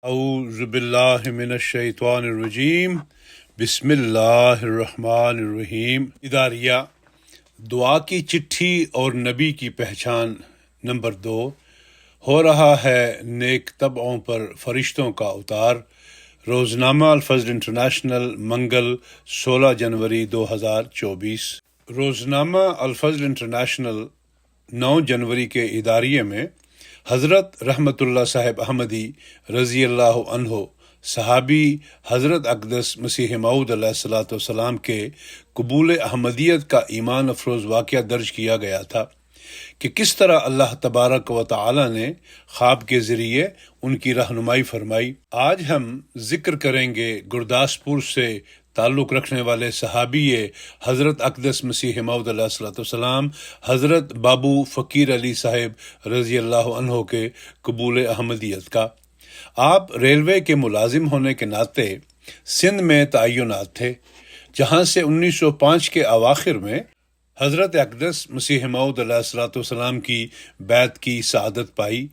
اعوذ باللہ من الشیطان الرجیم بسم اللہ الرحمن الرحیم۔ اداریہ دعا کی چٹھی اور نبی کی پہچان نمبر 2۔ ہو رہا ہے نیک طبعوں پر فرشتوں کا اتار۔ روزنامہ الفضل انٹرنیشنل، منگل 16 جنوری 2024۔ روزنامہ الفضل انٹرنیشنل 9 جنوری کے اداریے میں حضرت رحمت اللہ صاحب احمدی رضی اللہ عنہ صحابی حضرت اقدس مسیح موعود علیہ الصلاۃ والسلام کے قبول احمدیت کا ایمان افروز واقعہ درج کیا گیا تھا کہ کس طرح اللہ تبارک و تعالی نے خواب کے ذریعے ان کی رہنمائی فرمائی۔ آج ہم ذکر کریں گے گرداسپور سے تعلق رکھنے والے صحابی حضرت اقدس مسیح موعود علیہ الصلوۃ والسلام حضرت بابو فقیر علی صاحب رضی اللہ عنہ کے قبول احمدیت کا۔ آپ ریلوے کے ملازم ہونے کے ناطے سندھ میں تعینات تھے، جہاں سے 1905 کے اواخر میں حضرت اقدس مسیح موعود علیہ الصلوۃ والسلام کی بیعت کی سعادت پائی۔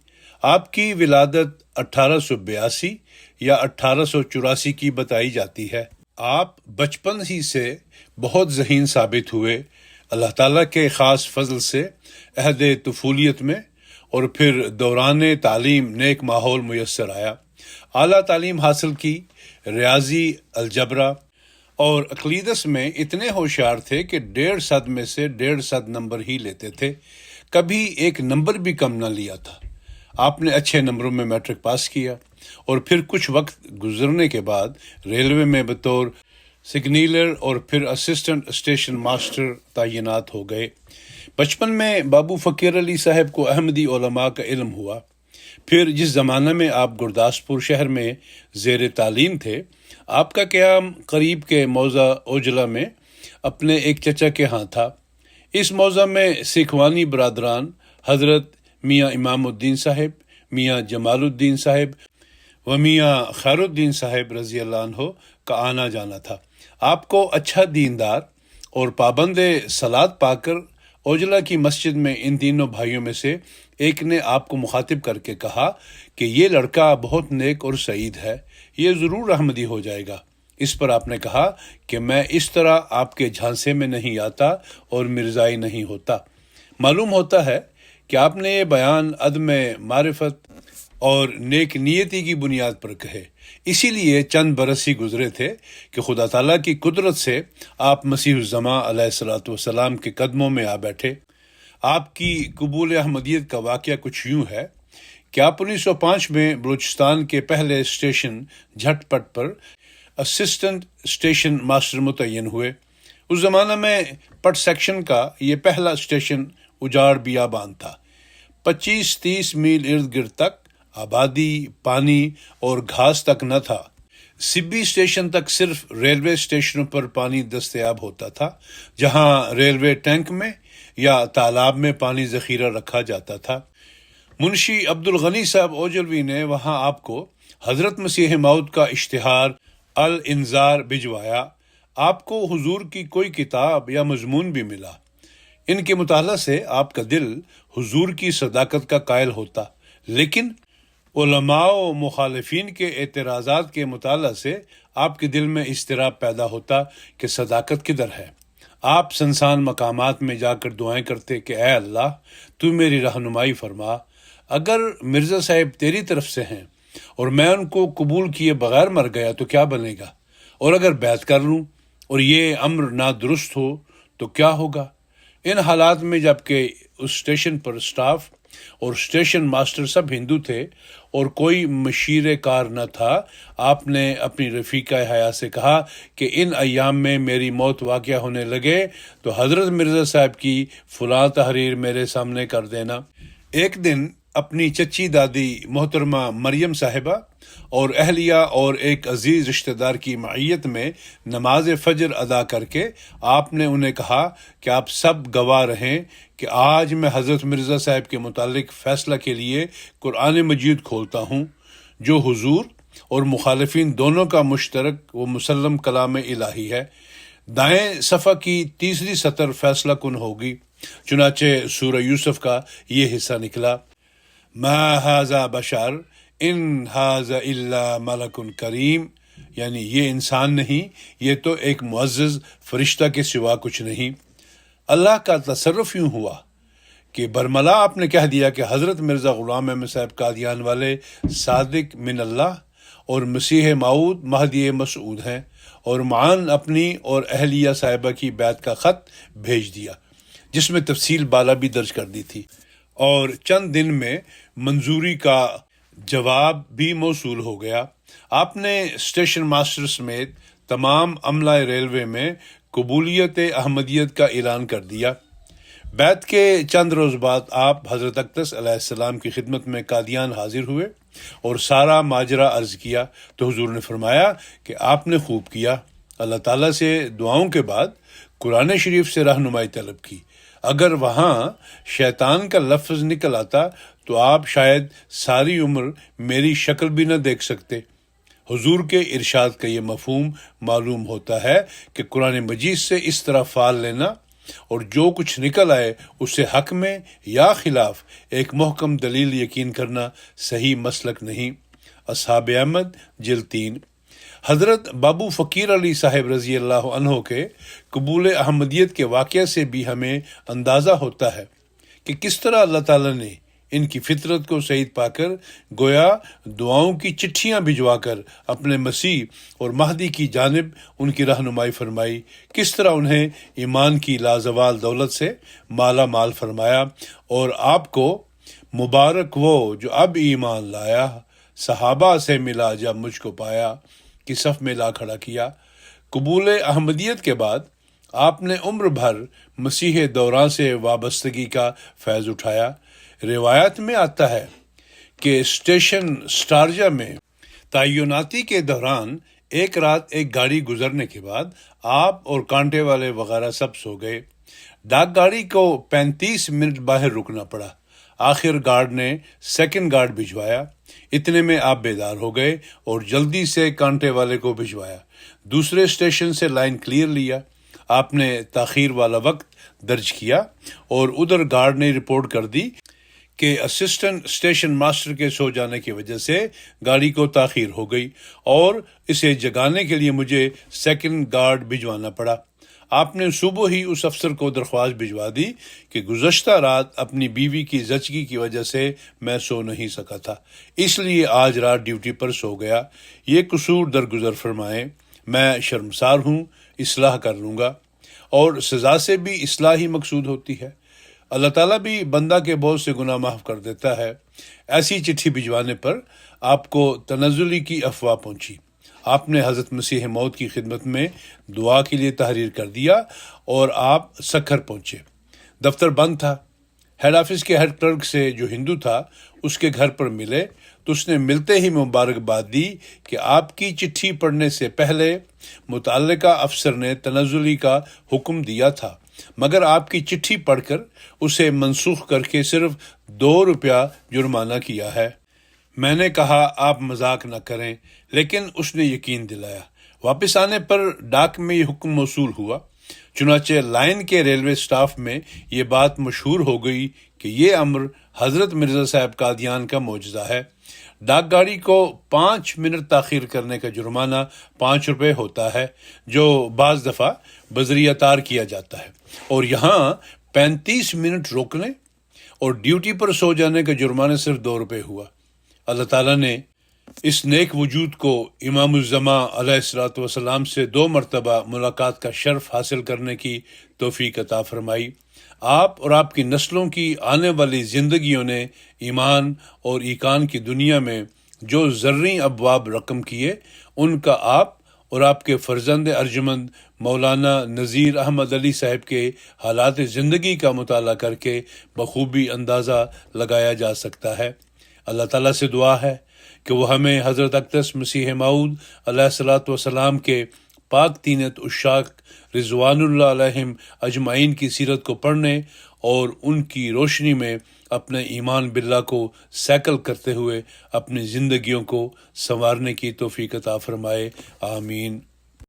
آپ کی ولادت 1882 یا 1884 کی بتائی جاتی ہے۔ آپ بچپن ہی سے بہت ذہین ثابت ہوئے۔ اللہ تعالیٰ کے خاص فضل سے عہد طفولیت میں اور پھر دوران تعلیم نیک ماحول میسر آیا۔ اعلیٰ تعلیم حاصل کی۔ ریاضی، الجبرا اور عقیدت میں اتنے ہوشیار تھے کہ 150 میں سے 150 نمبر ہی لیتے تھے، کبھی ایک نمبر بھی کم نہ لیا تھا۔ آپ نے اچھے نمبروں میں میٹرک پاس کیا اور پھر کچھ وقت گزرنے کے بعد ریلوے میں بطور سگنیلر اور پھر اسسٹنٹ اسٹیشن ماسٹر تعینات ہو گئے۔ بچپن میں بابو فقیر علی صاحب کو احمدی علماء کا علم ہوا۔ پھر جس زمانہ میں آپ گرداسپور شہر میں زیر تعلیم تھے، آپ کا قیام قریب کے موضع اوجلا میں اپنے ایک چچا کے ہاں تھا۔ اس موضع میں سکھوانی برادران حضرت میاں امام الدین صاحب، میاں جمال الدین صاحب و میاں خیر الدین صاحب رضی اللہ عنہ کا آنا جانا تھا۔ آپ کو اچھا دیندار اور پابند صلاۃ پا کر اوجلا کی مسجد میں ان تینوں بھائیوں میں سے ایک نے آپ کو مخاطب کر کے کہا کہ یہ لڑکا بہت نیک اور سعید ہے، یہ ضرور احمدی ہو جائے گا۔ اس پر آپ نے کہا کہ میں اس طرح آپ کے جھانسے میں نہیں آتا اور مرزائی نہیں ہوتا۔ معلوم ہوتا ہے کہ آپ نے یہ بیان عدم معرفت اور نیک نیتی کی بنیاد پر کہے، اسی لیے چند برس ہی گزرے تھے کہ خدا تعالیٰ کی قدرت سے آپ مسیح الزماں علیہ الصلوۃ والسلام کے قدموں میں آ بیٹھے۔ آپ کی قبول احمدیت کا واقعہ کچھ یوں ہے کہ آپ 1905 میں بلوچستان کے پہلے اسٹیشن جھٹ پٹ پر اسسٹنٹ اسٹیشن ماسٹر متعین ہوئے۔ اس زمانہ میں پٹ سیکشن کا یہ پہلا اسٹیشن اجاڑ بیابان تھا۔ 25-30 میل ارد گرد تک آبادی، پانی اور گھاس تک نہ تھا۔ سبی اسٹیشن تک صرف ریلوے اسٹیشنوں پر پانی دستیاب ہوتا تھا، جہاں ریلوے ٹینک میں یا تالاب میں پانی ذخیرہ رکھا جاتا تھا۔ منشی عبدالغنی صاحب اوجلوی نے وہاں آپ کو حضرت مسیح موعود کا اشتہار الانذار بھجوایا۔ آپ کو حضور کی کوئی کتاب یا مضمون بھی ملا۔ ان کے مطالعہ سے آپ کا دل حضور کی صداقت کا قائل ہوتا، لیکن علماء و مخالفین کے اعتراضات کے مطالعہ سے آپ کے دل میں اضطراب پیدا ہوتا کہ صداقت کدھر ہے۔ آپ سنسان مقامات میں جا کر دعائیں کرتے کہ اے اللہ، تو میری رہنمائی فرما۔ اگر مرزا صاحب تیری طرف سے ہیں اور میں ان کو قبول کیے بغیر مر گیا تو کیا بنے گا، اور اگر بیعت کر لوں اور یہ امر نادرست ہو تو کیا ہوگا۔ ان حالات میں جب کہ اس اسٹیشن پر اسٹاف اور اسٹیشن ماسٹر سب ہندو تھے اور کوئی مشیر کار نہ تھا، آپ نے اپنی رفیقہ حیا سے کہا کہ ان ایام میں میری موت واقع ہونے لگے تو حضرت مرزا صاحب کی فلاں تحریر میرے سامنے کر دینا۔ ایک دن اپنی چچی دادی محترمہ مریم صاحبہ اور اہلیہ اور ایک عزیز رشتہ دار کی معیت میں نماز فجر ادا کر کے آپ نے انہیں کہا کہ آپ سب گواہ رہیں کہ آج میں حضرت مرزا صاحب کے متعلق فیصلہ کے لیے قرآن مجید کھولتا ہوں، جو حضور اور مخالفین دونوں کا مشترک و مسلم کلام الہی ہے۔ دائیں صفحہ کی 3 سطر فیصلہ کن ہوگی۔ چنانچہ سورہ یوسف کا یہ حصہ نکلا، ما ھذا بشر ان ھذا الا ملک کریم، یعنی یہ انسان نہیں، یہ تو ایک معزز فرشتہ کے سوا کچھ نہیں۔ اللہ کا تصرف یوں ہوا کہ برملا آپ نے کہہ دیا کہ حضرت مرزا غلام احمد صاحب قادیان والے صادق من اللہ اور مسیح موعود مہدی مسعود ہیں، اور معاً اپنی اور اہلیہ صاحبہ کی بیعت کا خط بھیج دیا جس میں تفصیل بالا بھی درج کر دی تھی، اور چند دن میں منظوری کا جواب بھی موصول ہو گیا۔ آپ نے اسٹیشن ماسٹر سمیت تمام عملہ ریلوے میں قبولیت احمدیت کا اعلان کر دیا۔ بیعت کے چند روز بعد آپ حضرت اقدس علیہ السلام کی خدمت میں قادیان حاضر ہوئے اور سارا ماجرا عرض کیا تو حضور نے فرمایا کہ آپ نے خوب کیا۔ اللہ تعالیٰ سے دعاؤں کے بعد قرآن شریف سے رہنمائی طلب کی۔ اگر وہاں شیطان کا لفظ نکل آتا تو آپ شاید ساری عمر میری شکل بھی نہ دیکھ سکتے۔ حضور کے ارشاد کا یہ مفہوم معلوم ہوتا ہے کہ قرآن مجید سے اس طرح فال لینا اور جو کچھ نکل آئے اسے حق میں یا خلاف ایک محکم دلیل یقین کرنا صحیح مسلک نہیں۔ اصحاب احمد جلد 3۔ حضرت بابو فقیر علی صاحب رضی اللہ عنہ کے قبول احمدیت کے واقعہ سے بھی ہمیں اندازہ ہوتا ہے کہ کس طرح اللہ تعالیٰ نے ان کی فطرت کو سعید پا کر گویا دعاؤں کی چٹھیاں بھجوا کر اپنے مسیح اور مہدی کی جانب ان کی رہنمائی فرمائی، کس طرح انہیں ایمان کی لازوال دولت سے مالا مال فرمایا، اور آپ کو مبارک وہ جو اب ایمان لایا، صحابہ سے ملا جب مجھ کو پایا کی صف میں لا کھڑا کیا۔ قبول احمدیت کے بعد آپ نے عمر بھر مسیح دوراں سے وابستگی کا فیض اٹھایا۔ روایت میں آتا ہے کہ اسٹیشن اسٹارجا میں تعیناتی کے دوران ایک رات ایک گاڑی گزرنے کے بعد آپ اور کانٹے والے وغیرہ سب سو گئے۔ ڈاک گاڑی کو 35 منٹ باہر رکنا پڑا۔ آخر گارڈ نے سیکنڈ گارڈ بھجوایا۔ اتنے میں آپ بیدار ہو گئے اور جلدی سے کانٹے والے کو بھجوایا۔ دوسرے اسٹیشن سے لائن کلیئر لیا۔ آپ نے تاخیر والا وقت درج کیا اور ادھر گارڈ نے رپورٹ کر دی کہ اسسٹنٹ اسٹیشن ماسٹر کے سو جانے کی وجہ سے گاڑی کو تاخیر ہو گئی اور اسے جگانے کے لیے مجھے سیکنڈ گارڈ بھجوانا پڑا۔ آپ نے صبح ہی اس افسر کو درخواست بھجوا دی کہ گزشتہ رات اپنی بیوی کی زچگی کی وجہ سے میں سو نہیں سکا تھا، اس لیے آج رات ڈیوٹی پر سو گیا۔ یہ قصور درگزر فرمائیں، میں شرمسار ہوں، اصلاح کر لوں گا۔ اور سزا سے بھی اصلاح ہی مقصود ہوتی ہے۔ اللہ تعالیٰ بھی بندہ کے بہت سے گناہ معاف کر دیتا ہے۔ ایسی چٹھی بھجوانے پر آپ کو تنزلی کی افواہ پہنچی۔ آپ نے حضرت مسیح موعود کی خدمت میں دعا کے لیے تحریر کر دیا اور آپ سکھر پہنچے۔ دفتر بند تھا۔ ہیڈ آفس کے ہیڈ کلرک سے جو ہندو تھا اس کے گھر پر ملے تو اس نے ملتے ہی مبارکباد دی کہ آپ کی چٹھی پڑھنے سے پہلے متعلقہ افسر نے تنزلی کا حکم دیا تھا، مگر آپ کی چٹھی پڑھ کر اسے منسوخ کر کے صرف 2 روپیہ جرمانہ کیا ہے۔ میں نے کہا آپ مذاق نہ کریں، لیکن اس نے یقین دلایا۔ واپس آنے پر ڈاک میں یہ حکم موصول ہوا۔ چنانچہ لائن کے ریلوے سٹاف میں یہ بات مشہور ہو گئی کہ یہ امر حضرت مرزا صاحب قادیان کا معجزہ ہے۔ ڈاک گاڑی کو 5 منٹ تاخیر کرنے کا جرمانہ 5 روپے ہوتا ہے، جو بعض دفعہ بذریعہ تار کیا جاتا ہے، اور یہاں 35 منٹ روکنے اور ڈیوٹی پر سو جانے کا جرمانہ صرف 2 روپے ہوا۔ اللہ تعالیٰ نے اس نیک وجود کو امام الزماں علیہ الصلوۃ والسلام سے 2 مرتبہ ملاقات کا شرف حاصل کرنے کی توفیق عطا فرمائی۔ آپ اور آپ کی نسلوں کی آنے والی زندگیوں نے ایمان اور ایقان کی دنیا میں جو زرعی ابواب رقم کیے، ان کا آپ اور آپ کے فرزند ارجمند مولانا نذیر احمد علی صاحب کے حالات زندگی کا مطالعہ کر کے بخوبی اندازہ لگایا جا سکتا ہے۔ اللہ تعالیٰ سے دعا ہے کہ وہ ہمیں حضرت اقدس مسیح موعود علیہ الصلوۃ والسلام کے پاک تینت عشاق رضوان اللہ علیہم اجمعین کی سیرت کو پڑھنے اور ان کی روشنی میں اپنے ایمان باللہ کو سیکل کرتے ہوئے اپنی زندگیوں کو سنوارنے کی توفیق عطا فرمائے، آمین۔